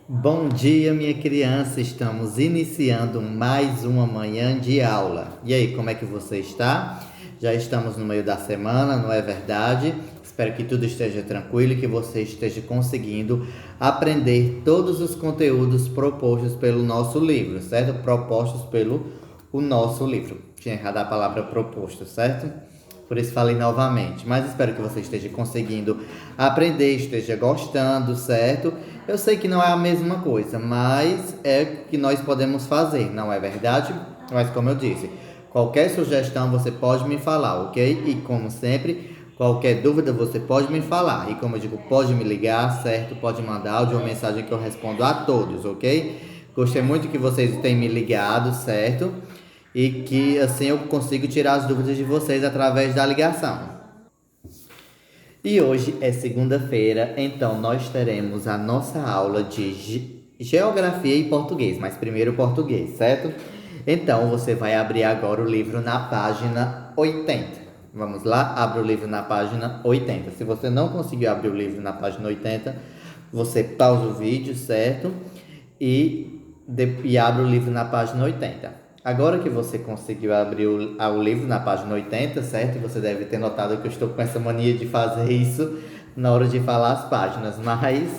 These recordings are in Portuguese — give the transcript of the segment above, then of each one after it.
Bom dia, minha criança. Estamos iniciando mais uma manhã de aula. E aí, como é que você está? Já estamos no meio da semana, não é verdade? Espero que tudo esteja tranquilo e que você esteja conseguindo aprender todos os conteúdos propostos pelo nosso livro, certo? Propostos pelo o nosso livro. Tinha errado a palavra proposto, certo? Por isso falei novamente, mas espero que você esteja conseguindo aprender, esteja gostando, certo? Eu sei que não é a mesma coisa, mas é o que nós podemos fazer, não é verdade? Mas como eu disse, qualquer sugestão você pode me falar, ok? E como sempre, qualquer dúvida você pode me falar. E como eu digo, pode me ligar, certo? Pode mandar áudio ou mensagem que eu respondo a todos, ok? Gostei muito que vocês tenham me ligado, certo? E que assim eu consigo tirar as dúvidas de vocês através da ligação. E hoje é segunda-feira, então nós teremos a nossa aula de geografia e português, mas primeiro português, certo? Então você vai abrir agora o livro na página 80. Vamos lá, abre o livro na página 80. Se você não conseguiu abrir o livro na página 80, você pausa o vídeo, certo? E abre o livro na página 80. Agora que você conseguiu abrir o livro na página 80, certo? Você deve ter notado que eu estou com essa mania de fazer isso na hora de falar as páginas, mas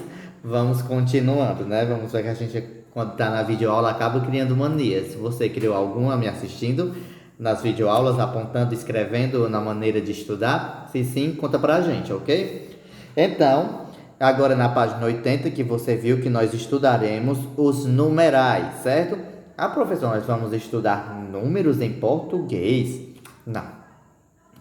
vamos continuando, né? Vamos ver que a gente, quando está na videoaula, acaba criando manias. Se você criou alguma me assistindo nas videoaulas, apontando, escrevendo na maneira de estudar, se sim, conta pra gente, ok? Então, agora na página 80, que você viu que nós estudaremos os numerais, certo? Ah, professor, nós vamos estudar números em português? Não,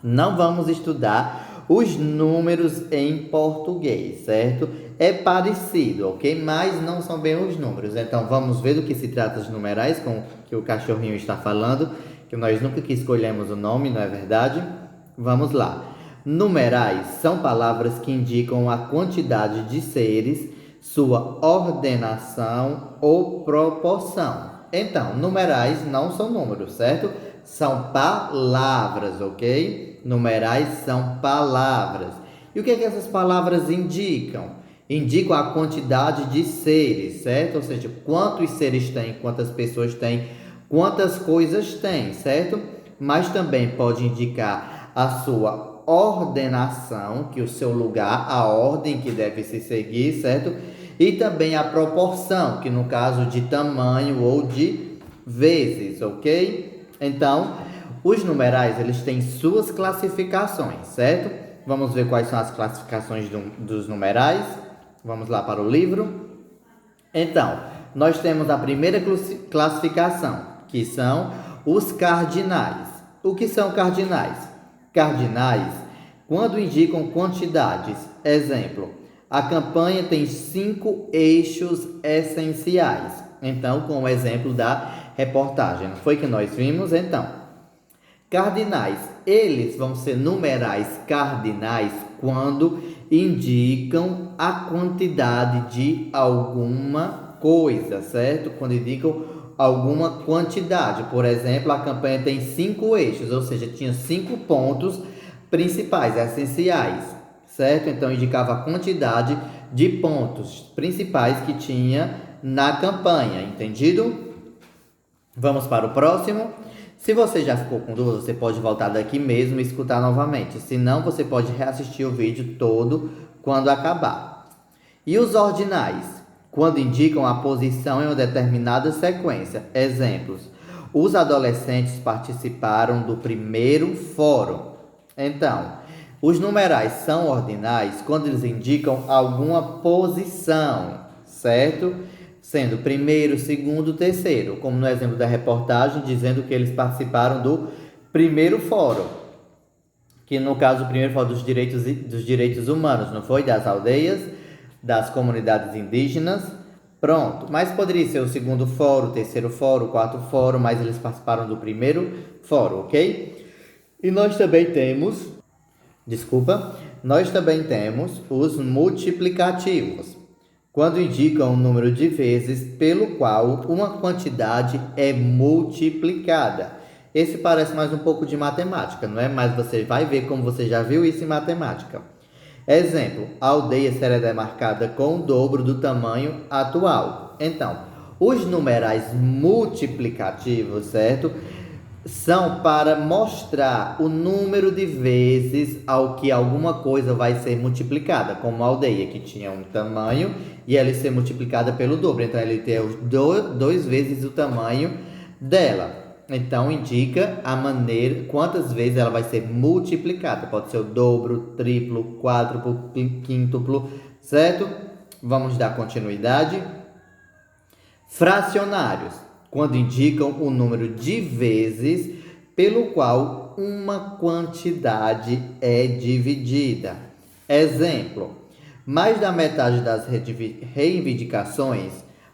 não vamos estudar os números em português, certo? É parecido, ok? Mas não são bem os números. Então, vamos ver do que se trata os numerais, com que o cachorrinho está falando, que nós nunca que escolhemos o nome, não é verdade? Vamos lá. Numerais são palavras que indicam a quantidade de seres, sua ordenação ou proporção. Então, numerais não são números, certo? São palavras, ok? Numerais são palavras. E o que é que essas palavras indicam? Indicam a quantidade de seres, certo? Ou seja, quantos seres tem, quantas pessoas tem, quantas coisas tem, certo? Mas também pode indicar a sua ordenação, que o seu lugar, a ordem que deve se seguir, certo? E também a proporção, que no caso de tamanho ou de vezes, ok? Então, os numerais, eles têm suas classificações, certo? Vamos ver quais são as classificações dos numerais. Vamos lá para o livro. Então, nós temos a primeira classificação, que são os cardinais. O que são cardinais? Cardinais, quando indicam quantidades. Exemplo, a campanha tem 5 eixos essenciais. Então, com o exemplo da reportagem, não foi que nós vimos? Então, cardinais, eles vão ser numerais cardinais quando indicam a quantidade de alguma coisa, certo? Quando indicam alguma quantidade. Por exemplo, a campanha tem 5 eixos, ou seja, tinha 5 pontos principais, essenciais, certo? Então, indicava a quantidade de pontos principais que tinha na campanha, entendido? Vamos para o próximo. Se você já ficou com dúvida, você pode voltar daqui mesmo e escutar novamente. Se não, você pode reassistir o vídeo todo quando acabar. E os ordinais? Quando indicam a posição em uma determinada sequência. Exemplos. Os adolescentes participaram do primeiro fórum. Então, os numerais são ordinais quando eles indicam alguma posição, certo? Sendo primeiro, segundo, terceiro, como no exemplo da reportagem, dizendo que eles participaram do primeiro fórum, que no caso o primeiro fórum dos direitos humanos, não foi? Das aldeias, das comunidades indígenas, pronto. Mas poderia ser o segundo fórum, o terceiro fórum, o quarto fórum, mas eles participaram do primeiro fórum, ok? E nós também temos, nós também temos os multiplicativos, quando indicam o número de vezes pelo qual uma quantidade é multiplicada. Esse parece mais um pouco de matemática, não é? Mas você vai ver como você já viu isso em matemática. Exemplo, a aldeia será demarcada com o dobro do tamanho atual. Então, os numerais multiplicativos, certo? São para mostrar o número de vezes ao que alguma coisa vai ser multiplicada, como a aldeia que tinha um tamanho e ela ser multiplicada pelo dobro. Então, ele tem dois vezes o tamanho dela. Então, indica a maneira, quantas vezes ela vai ser multiplicada. Pode ser o dobro, triplo, quádruplo, quíntuplo, certo? Vamos dar continuidade. Fracionários, quando indicam o número de vezes pelo qual uma quantidade é dividida. Exemplo, mais da metade das reivindicações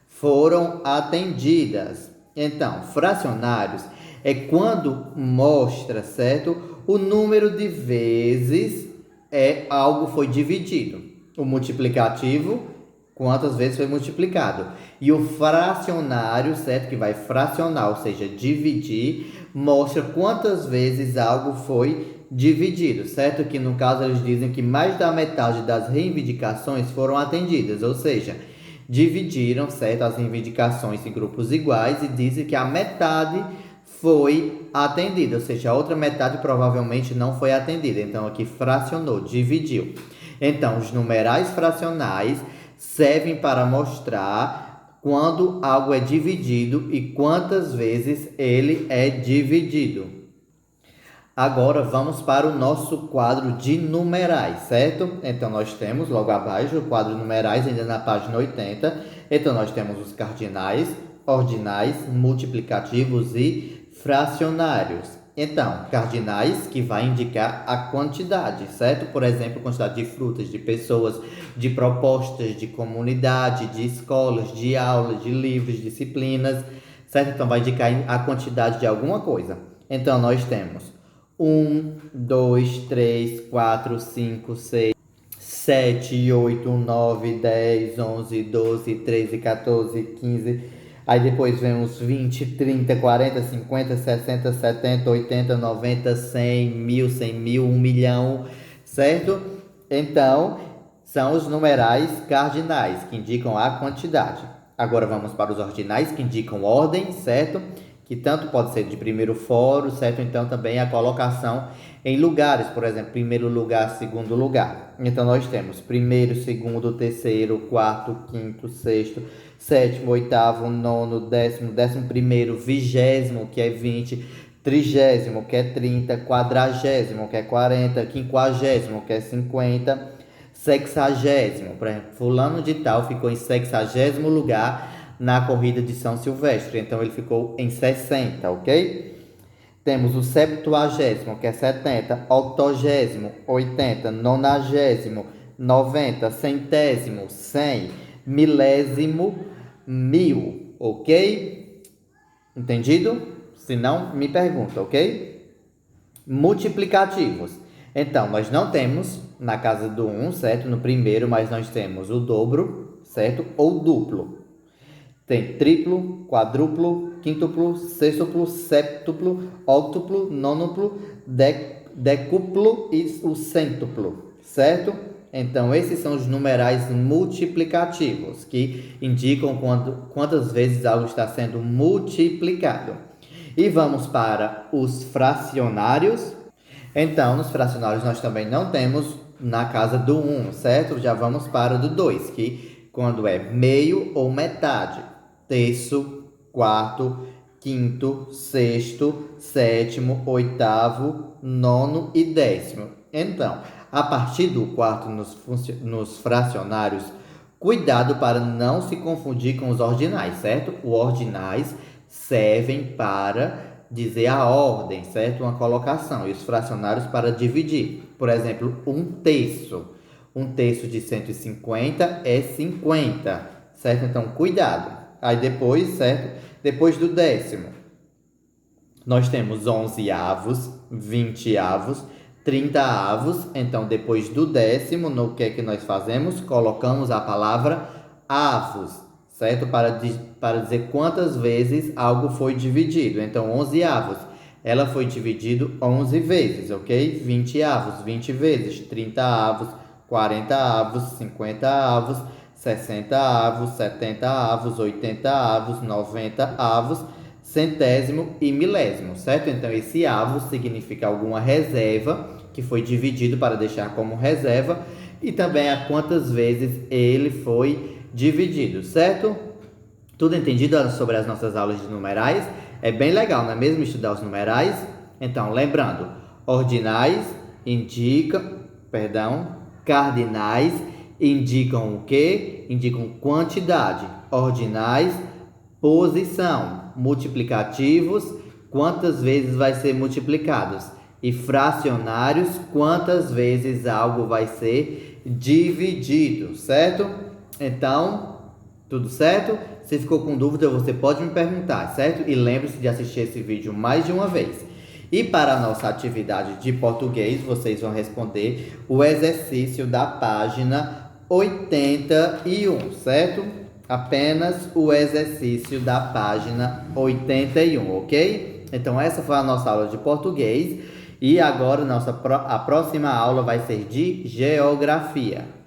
foram atendidas. Então, fracionários é quando mostra, certo, o número de vezes algo foi dividido. O multiplicativo, quantas vezes foi multiplicado. E o fracionário, certo, que vai fracionar, ou seja, dividir, mostra quantas vezes algo foi dividido, certo? Que no caso eles dizem que mais da metade das reivindicações foram atendidas, ou seja, dividiram, certo, as reivindicações em grupos iguais e dizem que a metade foi atendida, ou seja, a outra metade provavelmente não foi atendida. Então aqui fracionou, dividiu. Então os numerais fracionais servem para mostrar quando algo é dividido e quantas vezes ele é dividido. Agora vamos para o nosso quadro de numerais, certo? Então nós temos logo abaixo o quadro de numerais, ainda na página 80. Então nós temos os cardinais, ordinais, multiplicativos e fracionários. Então, cardinais que vai indicar a quantidade, certo? Por exemplo, quantidade de frutas, de pessoas, de propostas, de comunidade, de escolas, de aulas, de livros, disciplinas, certo? Então vai indicar a quantidade de alguma coisa. Então nós temos 1, 2, 3, 4, 5, 6, 7, 8, 9, 10, 11, 12, 13, 14, 15. Aí depois vem os 20, 30, 40, 50, 60, 70, 80, 90, 100, 1000, 100 mil, 1 milhão, certo? Então, são os numerais cardinais, que indicam a quantidade. Agora vamos para os ordinais, que indicam ordem, certo? Que tanto pode ser de primeiro foro, certo? Então também a colocação em lugares, por exemplo, primeiro lugar, segundo lugar. Então nós temos primeiro, segundo, terceiro, quarto, quinto, sexto, sétimo, oitavo, nono, décimo, 11º, 20º, que é 20, 30º, que é 30, 40º, que é 40, 50º, que é 50, 60º, por exemplo, fulano de tal ficou em 60º lugar na corrida de São Silvestre, então ele ficou em 60, ok? Temos o 70º, que é 70, 80º, 80, 90º, 90, 100º, 100, milésimo, 1000, ok? Entendido? Se não, me pergunta, ok? Multiplicativos. Então, nós não temos na casa do 1, certo? No primeiro, mas nós temos o dobro, certo? Ou duplo. Tem triplo, quadruplo, quíntuplo, sextuplo, séptuplo, óctuplo, nonuplo, decuplo e o centuplo, certo? Então, esses são os numerais multiplicativos, que indicam quantas vezes algo está sendo multiplicado. E vamos para os fracionários. Então, nos fracionários nós também não temos na casa do 1, certo? Já vamos para o do 2, que quando é meio ou metade. Terço, quarto, quinto, sexto, sétimo, oitavo, nono e décimo. Então, a partir do quarto nos fracionários, cuidado para não se confundir com os ordinais, certo? Os ordinais servem para dizer a ordem, certo? Uma colocação. E os fracionários para dividir. Por exemplo, um terço. Um terço de 150 é 50, certo? Então, cuidado. Aí depois, certo? Depois do décimo, nós temos 11avos, 20avos, 30avos. Então, depois do décimo, no que é que nós fazemos? Colocamos a palavra avos, certo? Para dizer quantas vezes algo foi dividido. Então, 11avos, ela foi dividido 11 vezes, ok? 20avos, 20 vezes. 30avos, 40 avos, 50 avos, 60 avos, 70 avos, 80 avos, 90 avos, centésimo e milésimo, certo? Então, esse avo significa alguma reserva que foi dividido para deixar como reserva e também a quantas vezes ele foi dividido, certo? Tudo entendido sobre as nossas aulas de numerais? É bem legal, não é mesmo, estudar os numerais? Então, lembrando, cardinais indicam o quê? Indicam quantidade. Ordinais, posição. Multiplicativos, quantas vezes vai ser multiplicados. E fracionários, quantas vezes algo vai ser dividido, certo? Então, tudo certo? Se ficou com dúvida, você pode me perguntar, certo? E lembre-se de assistir esse vídeo mais de uma vez. E para a nossa atividade de português, vocês vão responder o exercício da página 81, certo? Apenas o exercício da página 81, ok? Então, essa foi a nossa aula de português. E agora, a próxima aula vai ser de geografia.